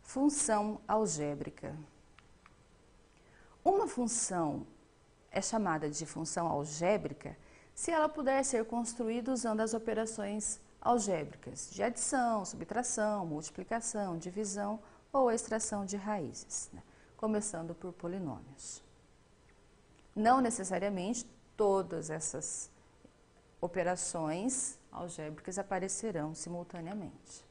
Função algébrica. Uma função é chamada de função algébrica se ela puder ser construída usando as operações algébricas de adição, subtração, multiplicação, divisão ou extração de raízes, né? Começando por polinômios. Não necessariamente todas essas operações algébricas aparecerão simultaneamente.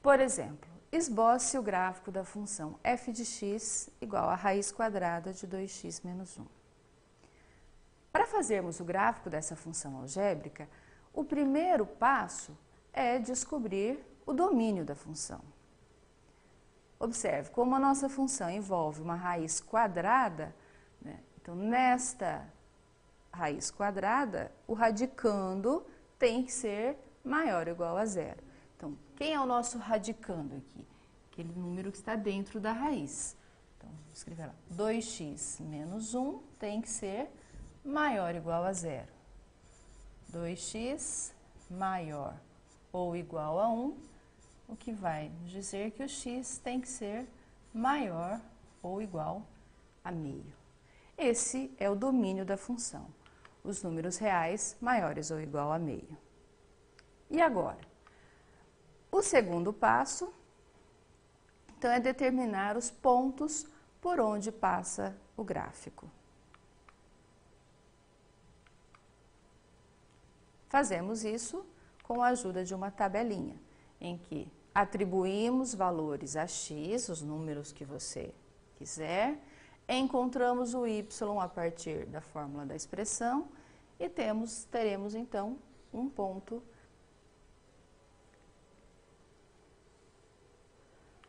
Por exemplo, esboce o gráfico da função f de x igual a raiz quadrada de 2x menos 1. Para fazermos o gráfico dessa função algébrica, o primeiro passo é descobrir o domínio da função. Observe, como a nossa função envolve uma raiz quadrada, né? Então, nesta raiz quadrada, o radicando tem que ser maior ou igual a zero. Então, quem é o nosso radicando aqui? Aquele número que está dentro da raiz. Então, vou escrever lá, 2x menos 1 tem que ser maior ou igual a zero. 2x maior ou igual a 1, o que vai nos dizer que o x tem que ser maior ou igual a meio. Esse é o domínio da função, os números reais maiores ou igual a meio. E agora? O segundo passo, então, é determinar os pontos por onde passa o gráfico. Fazemos isso com a ajuda de uma tabelinha, em que atribuímos valores a x, os números que você quiser, encontramos o y a partir da fórmula da expressão e teremos então um ponto.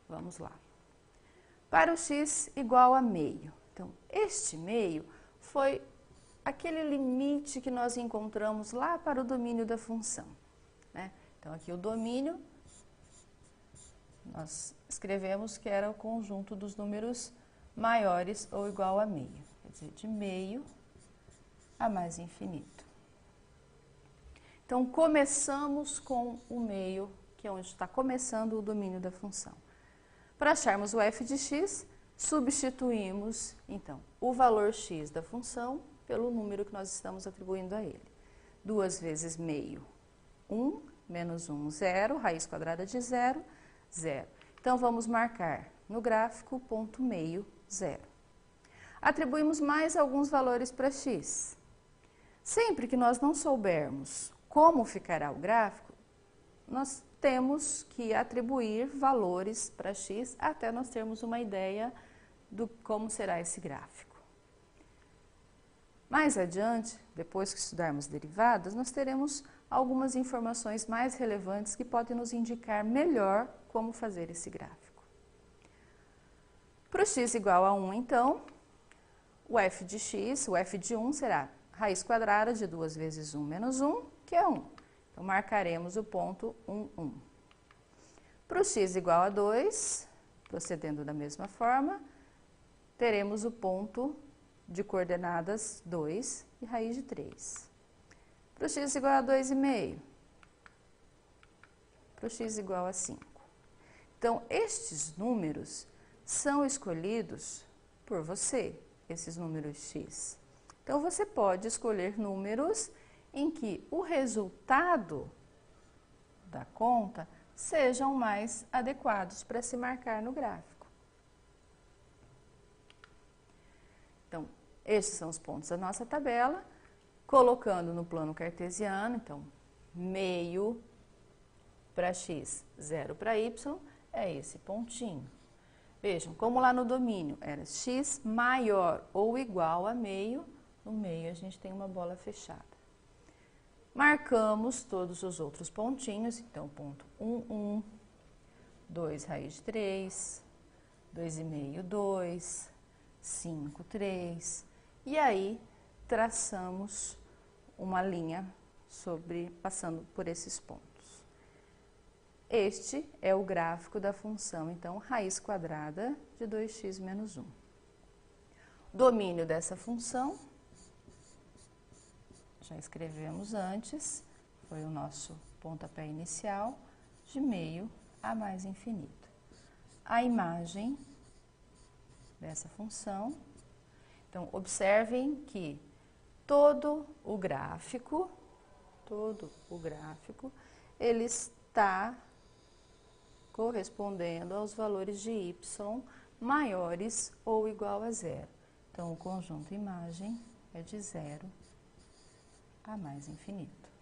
Vamos lá. Para o x igual a meio. Então, este meio foi aquele limite que nós encontramos lá para o domínio da função, né? Então, aqui o domínio, nós escrevemos que era o conjunto dos números maiores ou igual a meio, quer dizer, de meio a mais infinito. Então, começamos com o meio, que é onde está começando o domínio da função. Para acharmos o f de x, substituímos, então, o valor x da função pelo número que nós estamos atribuindo a ele. 2 vezes meio, 1, menos 1, 0, raiz quadrada de 0, 0. Então, vamos marcar no gráfico ponto meio, 0. Atribuímos mais alguns valores para x. Sempre que nós não soubermos como ficará o gráfico, nós temos que atribuir valores para x até nós termos uma ideia de como será esse gráfico. Mais adiante, depois que estudarmos derivadas, nós teremos algumas informações mais relevantes que podem nos indicar melhor como fazer esse gráfico. Para o x igual a 1, então, o f de x, o f de 1 será raiz quadrada de 2 vezes 1 menos 1, que é 1. Então, marcaremos o ponto 1, 1. Para o x igual a 2, procedendo da mesma forma, teremos o ponto de coordenadas 2 e raiz de 3. Para o x igual a 2,5. Para o x igual a 5. Então, estes números são escolhidos por você, esses números x. Então, você pode escolher números em que o resultado da conta sejam mais adequados para se marcar no gráfico. Então, estes são os pontos da nossa tabela, colocando no plano cartesiano, então, meio para x, 0 para y, é esse pontinho. Vejam, como lá no domínio era x maior ou igual a meio, no meio a gente tem uma bola fechada. Marcamos todos os outros pontinhos, então, ponto 1, 1, 2, raiz de 3, 2,5, 2, 5, 3, e aí traçamos uma linha passando por esses pontos. Este é o gráfico da função, então, raiz quadrada de 2x menos 1. O domínio dessa função, já escrevemos antes, foi o nosso pontapé inicial, de meio a mais infinito. a imagem dessa função. Então, observem que todo o gráfico, ele está correspondendo aos valores de y maiores ou igual a zero. Então, o conjunto imagem é de 0 a mais infinito.